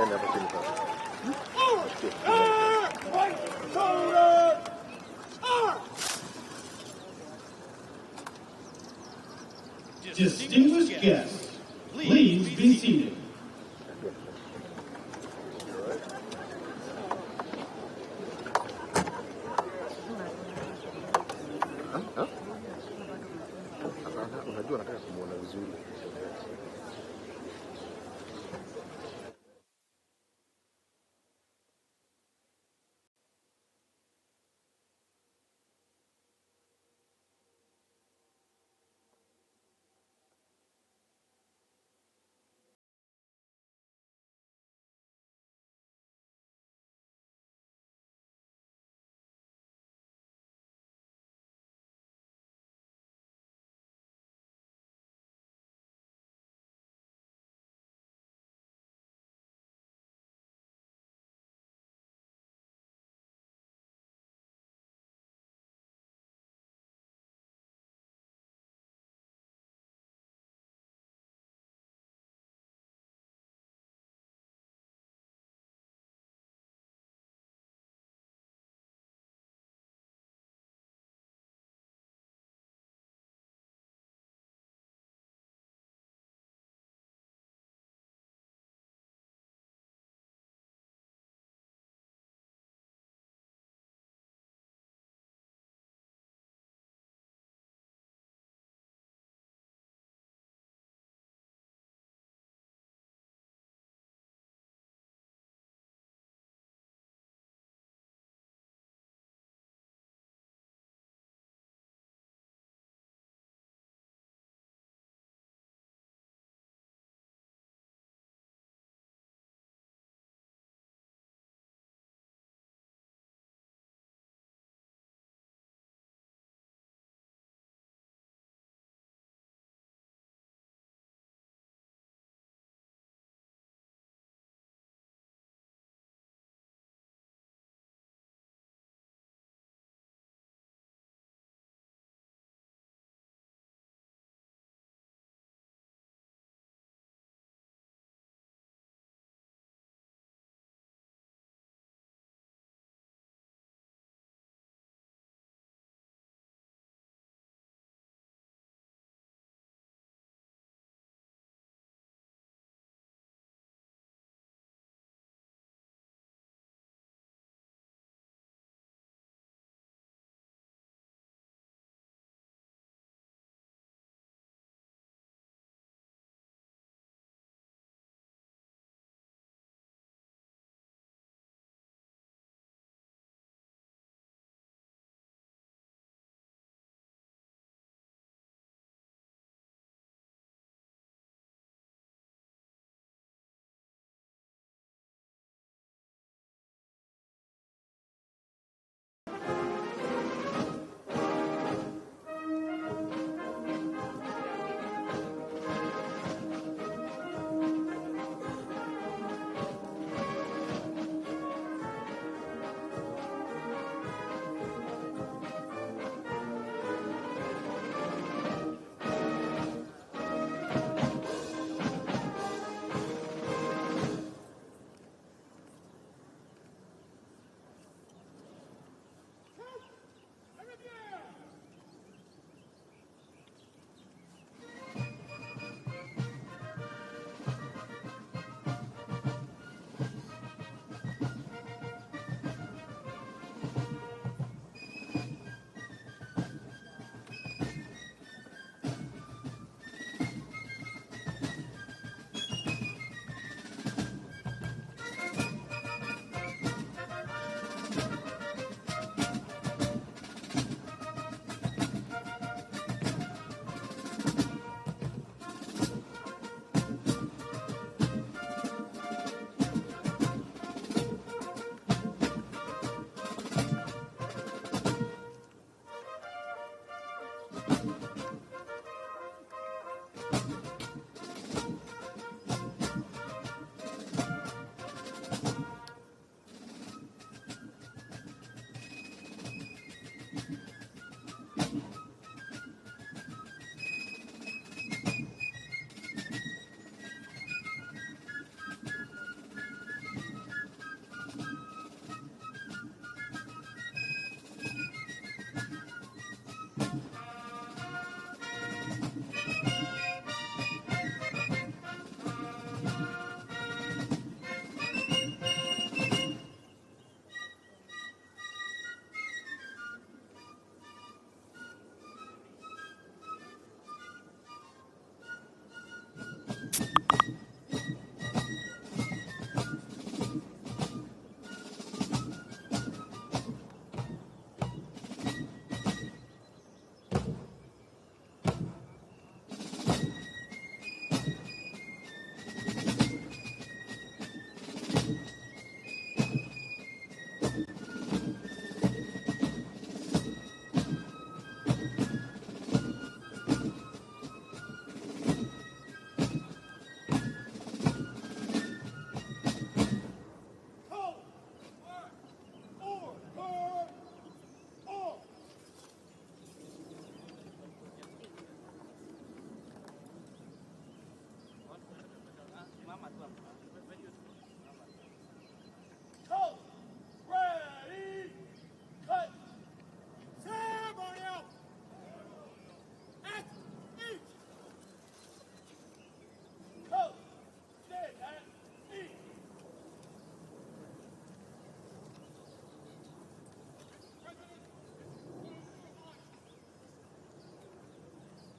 gani hapo chini sasa? Distinguished guests, please be seated. Unajua nataka kumuona vizuri.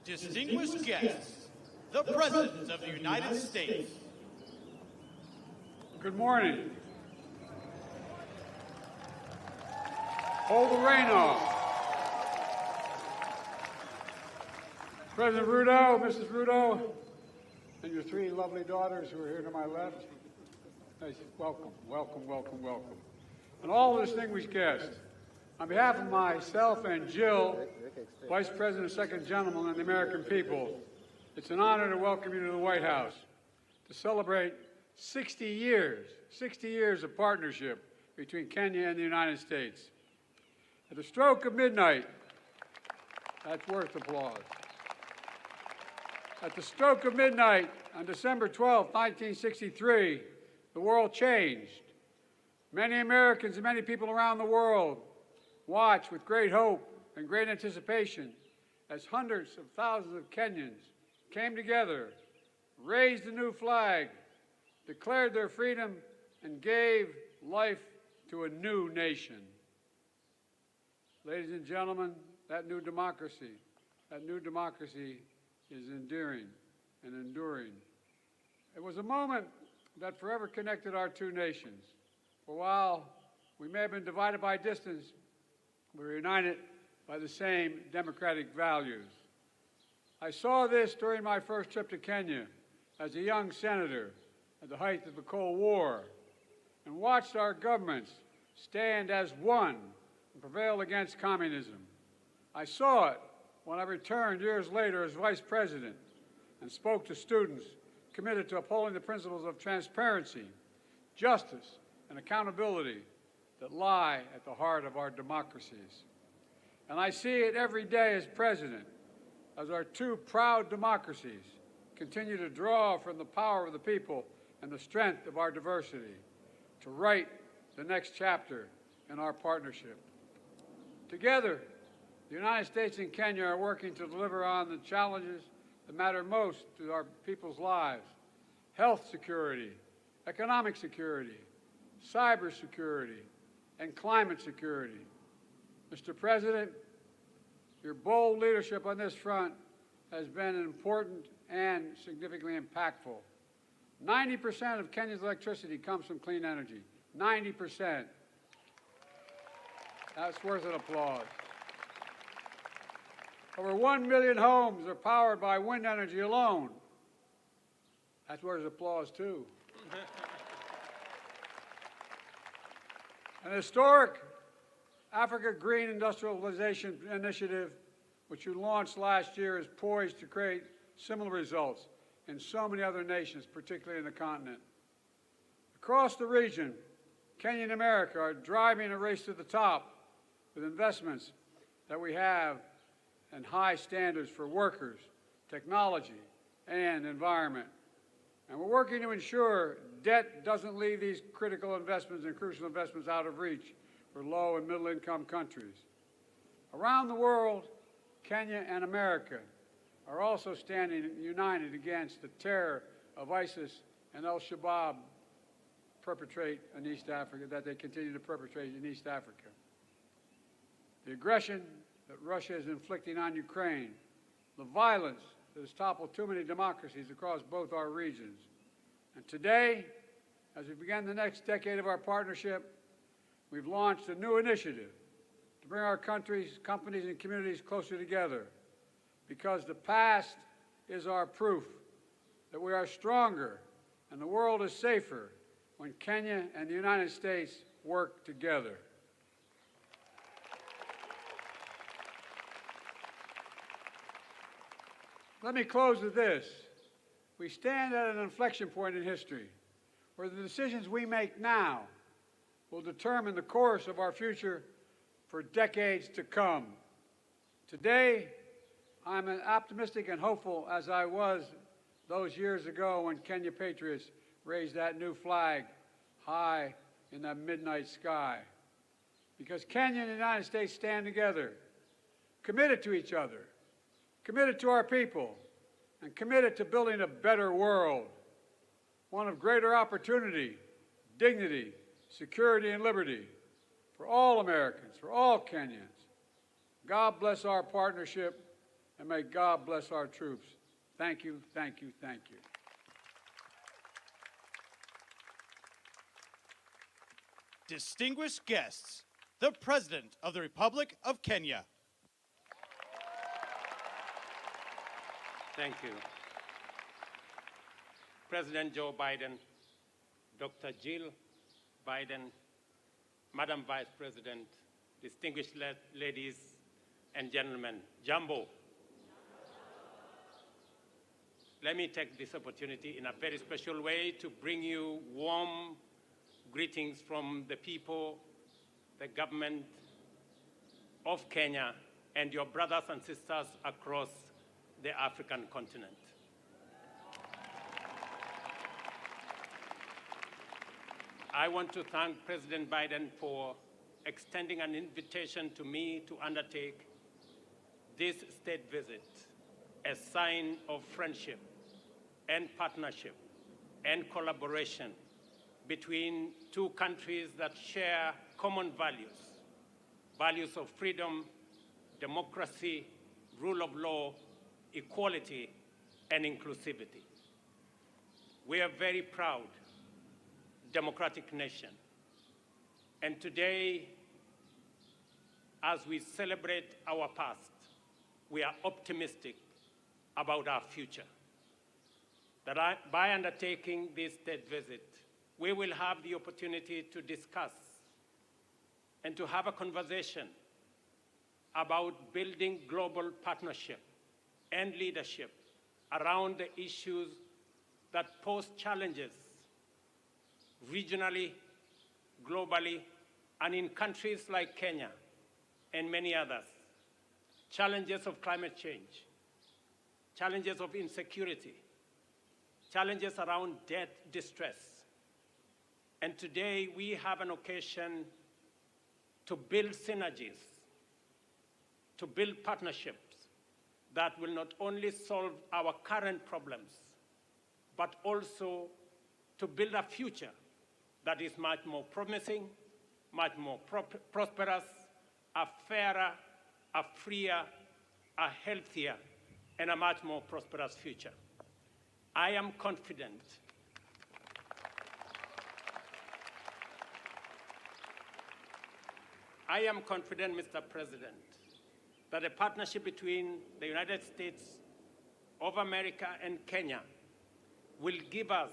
distinguished guests, the President of the United States. Good morning. Hold the rain off. President Ruto, Mrs. Ruto, and your three lovely daughters who are here to my left. Nice. Welcome, welcome, welcome, welcome. And all distinguished guests, on behalf of myself and Jill, Vice President, Second Gentleman, and the American people, it's an honor to welcome you to the White House to celebrate 60 years of partnership between Kenya and the United States. At the stroke of midnight, that's worth applause. At the stroke of midnight on December 12, 1963, the world changed. Many Americans and many people around the world watched with great hope and great anticipation as hundreds of thousands of Kenyans came together, raised a new flag, declared their freedom, and gave life to a new nation. Ladies and gentlemen, that new democracy is endearing and enduring. It was a moment that forever connected our two nations. For while we may have been divided by distance, we were united by the same democratic values. I saw this during my first trip to Kenya as a young senator at the height of the Cold War, and watched our governments stand as one and prevail against communism. I saw it when I returned years later as Vice President and spoke to students committed to upholding the principles of transparency, justice, and accountability that lie at the heart of our democracies. And I see it every day as President, as our two proud democracies continue to draw from the power of the people and the strength of our diversity to write the next chapter in our partnership. Together, the United States and Kenya are working to deliver on the challenges that matter most to our people's lives: health security, economic security, cyber security, and climate security. Mr. President, your bold leadership on this front has been important and significantly impactful. 90% of Kenya's electricity comes from clean energy. 90%. That's worth an applause. Over 1 million homes are powered by wind energy alone. That's worth applause, too. An historic Africa Green Industrialization Initiative, which you launched last year, is poised to create similar results in so many other nations, particularly in the continent. Across the region, Kenya and America are driving a race to the top with investments that we have and high standards for workers, technology, and environment. And we're working to ensure debt doesn't leave these critical investments and crucial investments out of reach for low and middle income countries. Around the world, Kenya and America are also standing united against the terror of ISIS and al-Shabaab perpetrate in East Africa, that they continue to perpetrate in East Africa. The aggression that Russia is inflicting on Ukraine, the violence that has toppled too many democracies across both our regions. And today, as we begin the next decade of our partnership, we've launched a new initiative to bring our countries, companies, and communities closer together, because the past is our proof that we are stronger and the world is safer when Kenya and the United States work together. Let me close with this. We stand at an inflection point in history where the decisions we make now will determine the course of our future for decades to come. Today, I'm as optimistic and hopeful as I was those years ago when Kenya patriots raised that new flag high in that midnight sky. Because Kenya and the United States stand together, committed to each other, committed to our people, and committed to building a better world, one of greater opportunity, dignity, security, and liberty for all Americans, for all Kenyans. God bless our partnership, and may God bless our troops. Thank you, thank you, thank you. Distinguished guests, the President of the Republic of Kenya. Thank you. President Joe Biden, Dr. Jill Biden, Madam Vice President, distinguished ladies and gentlemen, Jambo. Let me take this opportunity in a very special way to bring you warm greetings from the people, the government of Kenya, and your brothers and sisters across the African continent. I want to thank President Biden for extending an invitation to me to undertake this state visit, a sign of friendship and partnership and collaboration between two countries that share common values, values of freedom, democracy, rule of law, equality, and inclusivity. We are very proud democratic nation. And today, as we celebrate our past, we are optimistic about our future. That by undertaking this state visit, we will have the opportunity to discuss and to have a conversation about building global partnership and leadership around the issues that pose challenges regionally, globally, and in countries like Kenya and many others. Challenges of climate change, challenges of insecurity, challenges around debt distress. And today we have an occasion to build synergies, to build partnerships that will not only solve our current problems, but also to build a future that is much more promising, much more prosperous, a fairer, a freer, a healthier, and a much more prosperous future. I am confident Mr. President, that a partnership between the United States of America and Kenya will give us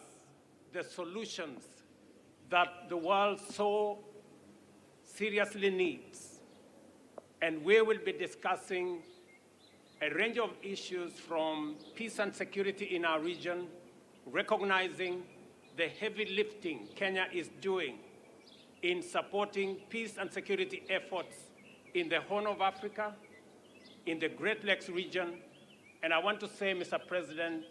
the solutions that the world so seriously needs. And we will be discussing a range of issues from peace and security in our region, recognizing the heavy lifting Kenya is doing in supporting peace and security efforts in the Horn of Africa, in the Great Lakes region. And I want to say, Mr. President,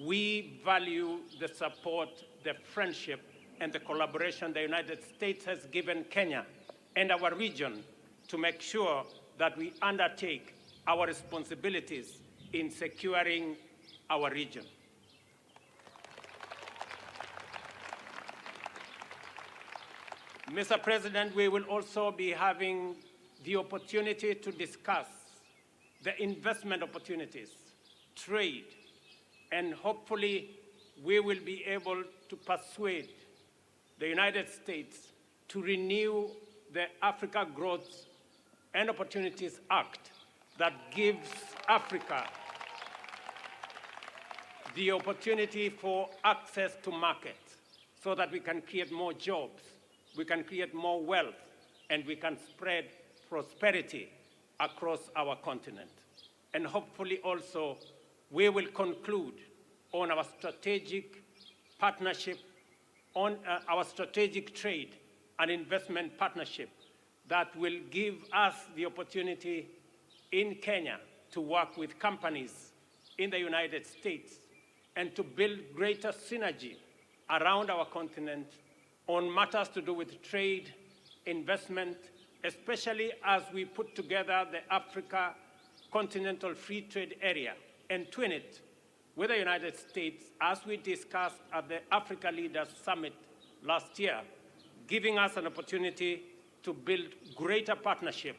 we value the support, the friendship, and the collaboration the United States has given Kenya and our region to make sure that we undertake our responsibilities in securing our region. Mr. President, we will also be having the opportunity to discuss the investment opportunities, trade, and hopefully we will be able to persuade the United States to renew the Africa Growth and Opportunities Act that gives Africa the opportunity for access to markets so that we can create more jobs, we can create more wealth, and we can spread prosperity across our continent. And hopefully also we will conclude on our strategic partnership, on our strategic trade and investment partnership that will give us the opportunity in Kenya to work with companies in the United States and to build greater synergy around our continent on matters to do with trade, investment, especially as we put together the Africa Continental Free Trade Area and twin it with the United States, as we discussed at the Africa Leaders Summit last year, giving us an opportunity to build greater partnership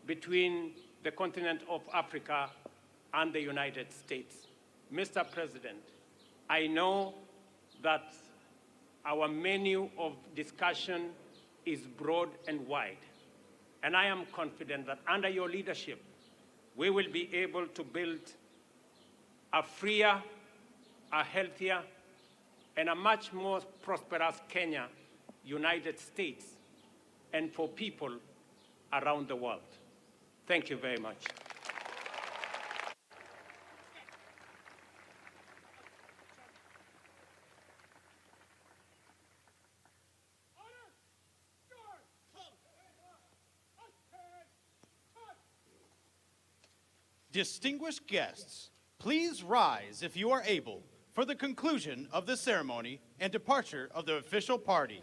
between the continent of Africa and the United States. Mr. President, I know that our menu of discussion is broad and wide, and I am confident that under your leadership, we will be able to build a freer, a healthier, and a much more prosperous Kenya, United States, and for people around the world. Thank you very much. Distinguished guests, please rise if you are able for the conclusion of the ceremony and departure of the official party.